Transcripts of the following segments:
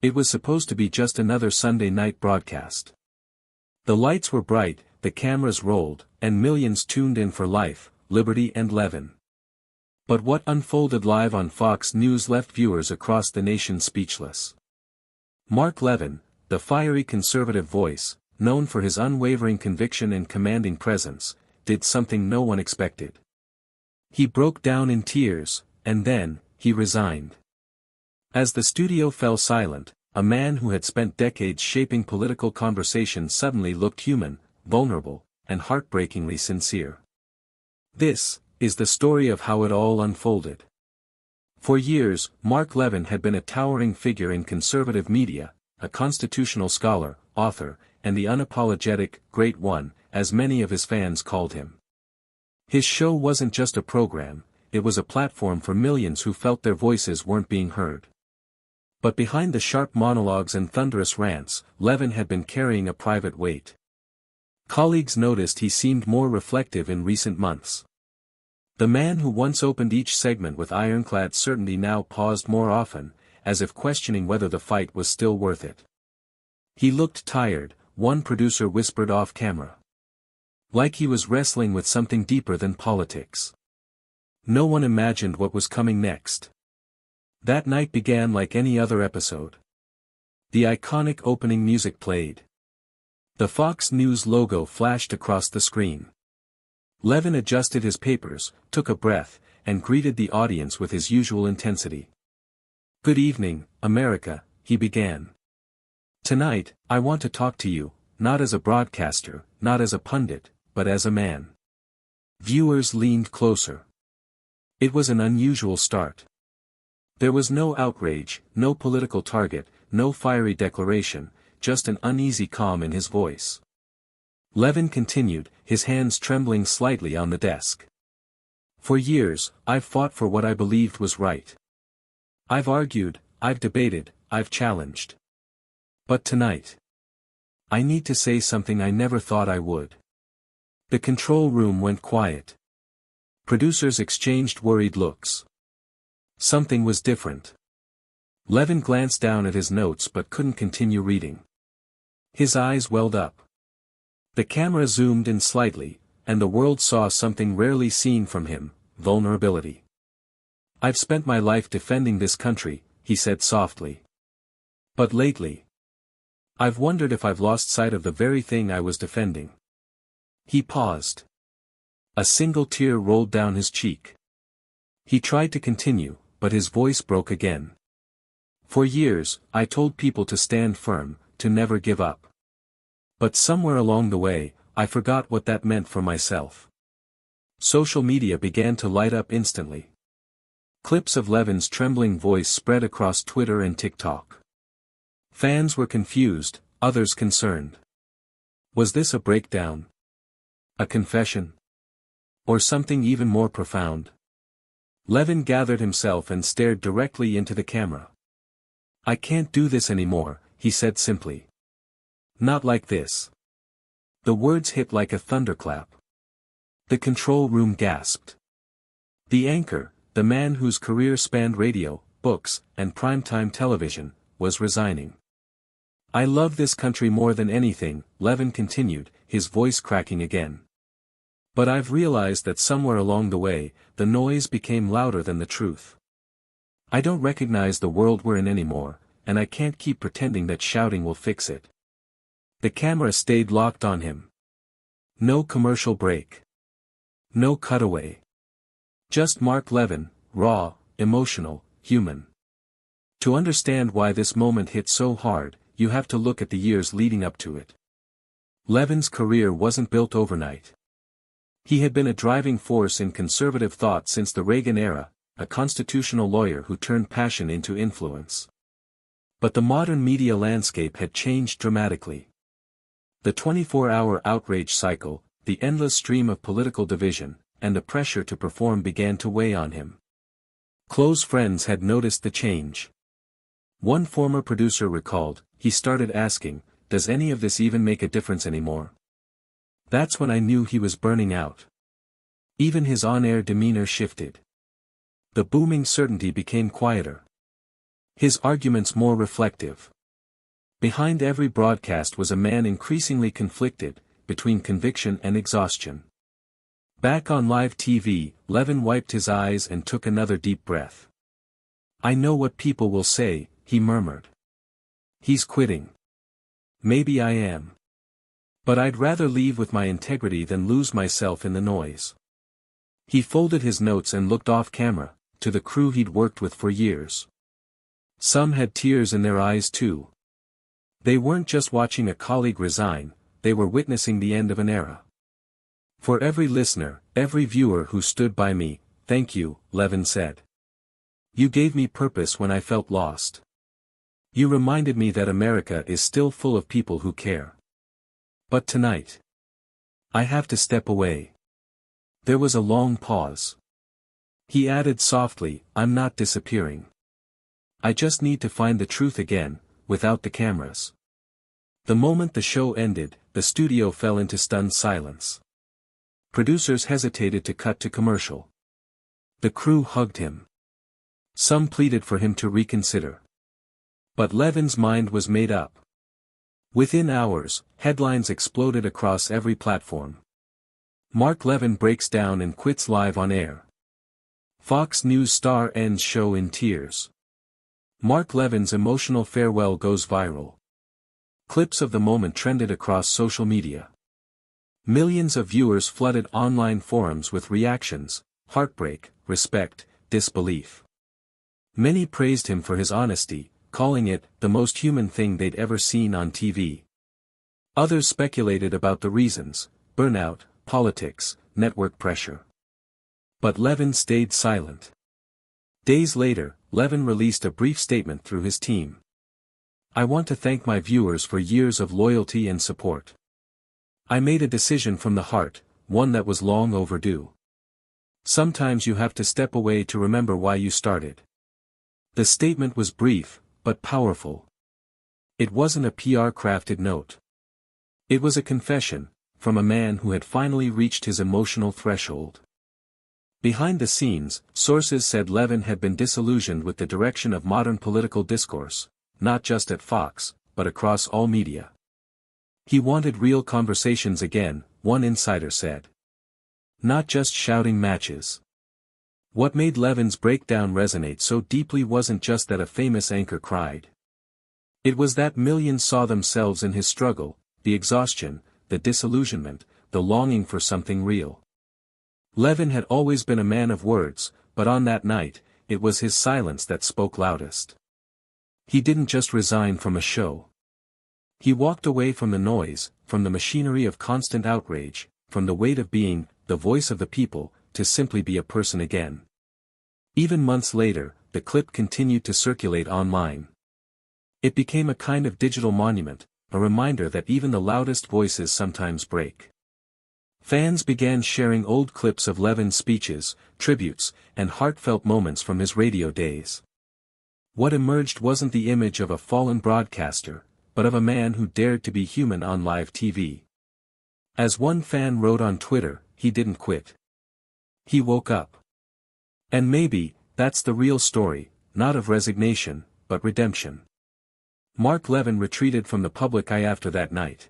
It was supposed to be just another Sunday night broadcast. The lights were bright, the cameras rolled, and millions tuned in for life, liberty and Levin. But what unfolded live on Fox News left viewers across the nation speechless. Mark Levin, the fiery conservative voice, known for his unwavering conviction and commanding presence, did something no one expected. He broke down in tears, and then, he resigned. As the studio fell silent, a man who had spent decades shaping political conversation suddenly looked human, vulnerable, and heartbreakingly sincere. This is the story of how it all unfolded. For years, Mark Levin had been a towering figure in conservative media, a constitutional scholar, author, and the unapologetic Great One, as many of his fans called him. His show wasn't just a program, it was a platform for millions who felt their voices weren't being heard. But behind the sharp monologues and thunderous rants, Levin had been carrying a private weight. Colleagues noticed he seemed more reflective in recent months. The man who once opened each segment with ironclad certainty now paused more often, as if questioning whether the fight was still worth it. He looked tired, one producer whispered off camera. Like he was wrestling with something deeper than politics. No one imagined what was coming next. That night began like any other episode. The iconic opening music played. The Fox News logo flashed across the screen. Levin adjusted his papers, took a breath, and greeted the audience with his usual intensity. "Good evening, America," he began. "Tonight, I want to talk to you, not as a broadcaster, not as a pundit, but as a man." Viewers leaned closer. It was an unusual start. There was no outrage, no political target, no fiery declaration, just an uneasy calm in his voice. Levin continued, his hands trembling slightly on the desk. "For years, I've fought for what I believed was right. I've argued, I've debated, I've challenged. But tonight, I need to say something I never thought I would." The control room went quiet. Producers exchanged worried looks. Something was different. Levin glanced down at his notes but couldn't continue reading. His eyes welled up. The camera zoomed in slightly, and the world saw something rarely seen from him, vulnerability. "I've spent my life defending this country," he said softly. "But lately, I've wondered if I've lost sight of the very thing I was defending." He paused. A single tear rolled down his cheek. He tried to continue, but his voice broke again. "For years, I told people to stand firm, to never give up. But somewhere along the way, I forgot what that meant for myself." Social media began to light up instantly. Clips of Levin's trembling voice spread across Twitter and TikTok. Fans were confused, others concerned. Was this a breakdown? A confession? Or something even more profound? Levin gathered himself and stared directly into the camera. "I can't do this anymore," he said simply. "Not like this." The words hit like a thunderclap. The control room gasped. The anchor, the man whose career spanned radio, books, and primetime television, was resigning. "I love this country more than anything," Levin continued, his voice cracking again. "But I've realized that somewhere along the way, the noise became louder than the truth. I don't recognize the world we're in anymore, and I can't keep pretending that shouting will fix it." The camera stayed locked on him. No commercial break. No cutaway. Just Mark Levin, raw, emotional, human. To understand why this moment hit so hard, you have to look at the years leading up to it. Levin's career wasn't built overnight. He had been a driving force in conservative thought since the Reagan era, a constitutional lawyer who turned passion into influence. But the modern media landscape had changed dramatically. The 24-hour outrage cycle, the endless stream of political division, and the pressure to perform began to weigh on him. Close friends had noticed the change. One former producer recalled, he started asking, "Does any of this even make a difference anymore?" That's when I knew he was burning out. Even his on-air demeanor shifted. The booming certainty became quieter. His arguments more reflective. Behind every broadcast was a man increasingly conflicted, between conviction and exhaustion. Back on live TV, Levin wiped his eyes and took another deep breath. "I know what people will say," he murmured. "He's quitting. Maybe I am. But I'd rather leave with my integrity than lose myself in the noise." He folded his notes and looked off camera, to the crew he'd worked with for years. Some had tears in their eyes too. They weren't just watching a colleague resign, they were witnessing the end of an era. "For every listener, every viewer who stood by me, thank you," Levin said. "You gave me purpose when I felt lost. You reminded me that America is still full of people who care. But tonight, I have to step away." There was a long pause. He added softly, "I'm not disappearing. I just need to find the truth again, without the cameras." The moment the show ended, the studio fell into stunned silence. Producers hesitated to cut to commercial. The crew hugged him. Some pleaded for him to reconsider. But Levin's mind was made up. Within hours, headlines exploded across every platform. "Mark Levin breaks down and quits live on air." "Fox News star ends show in tears." Mark Levin's emotional farewell goes viral. Clips of the moment trended across social media. Millions of viewers flooded online forums with reactions: heartbreak, respect, disbelief. Many praised him for his honesty, calling it the most human thing they'd ever seen on TV. Others speculated about the reasons: burnout, politics, network pressure. But Levin stayed silent. Days later, Levin released a brief statement through his team. "I want to thank my viewers for years of loyalty and support. I made a decision from the heart, one that was long overdue. Sometimes you have to step away to remember why you started." The statement was brief, but powerful. It wasn't a PR-crafted note. It was a confession, from a man who had finally reached his emotional threshold. Behind the scenes, sources said Levin had been disillusioned with the direction of modern political discourse, not just at Fox, but across all media. He wanted real conversations again, one insider said. Not just shouting matches. What made Levin's breakdown resonate so deeply wasn't just that a famous anchor cried. It was that millions saw themselves in his struggle, the exhaustion, the disillusionment, the longing for something real. Levin had always been a man of words, but on that night, it was his silence that spoke loudest. He didn't just resign from a show. He walked away from the noise, from the machinery of constant outrage, from the weight of being the voice of the people, to simply be a person again. Even months later, the clip continued to circulate online. It became a kind of digital monument, a reminder that even the loudest voices sometimes break. Fans began sharing old clips of Levin's speeches, tributes, and heartfelt moments from his radio days. What emerged wasn't the image of a fallen broadcaster, but of a man who dared to be human on live TV. As one fan wrote on Twitter, he didn't quit. He woke up. And maybe, that's the real story, not of resignation, but redemption. Mark Levin retreated from the public eye after that night.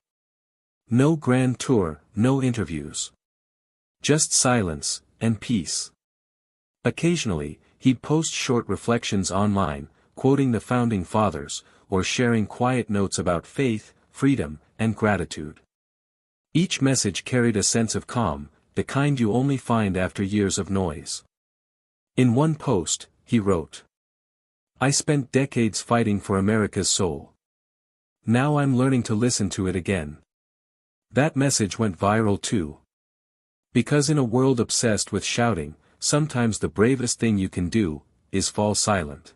No grand tour, no interviews. Just silence, and peace. Occasionally, he'd post short reflections online, quoting the founding fathers, or sharing quiet notes about faith, freedom, and gratitude. Each message carried a sense of calm, the kind you only find after years of noise. In one post, he wrote, "I spent decades fighting for America's soul. Now I'm learning to listen to it again." That message went viral too. Because in a world obsessed with shouting, sometimes the bravest thing you can do, is fall silent.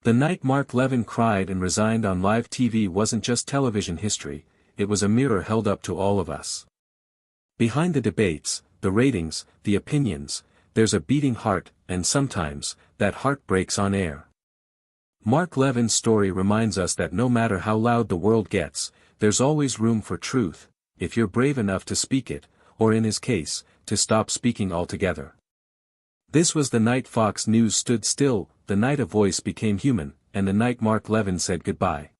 The night Mark Levin cried and resigned on live TV wasn't just television history, it was a mirror held up to all of us. Behind the debates, the ratings, the opinions, there's a beating heart, and sometimes, that heart breaks on air. Mark Levin's story reminds us that no matter how loud the world gets, there's always room for truth, if you're brave enough to speak it, or in his case, to stop speaking altogether. This was the night Fox News stood still, the night a voice became human, and the night Mark Levin said goodbye.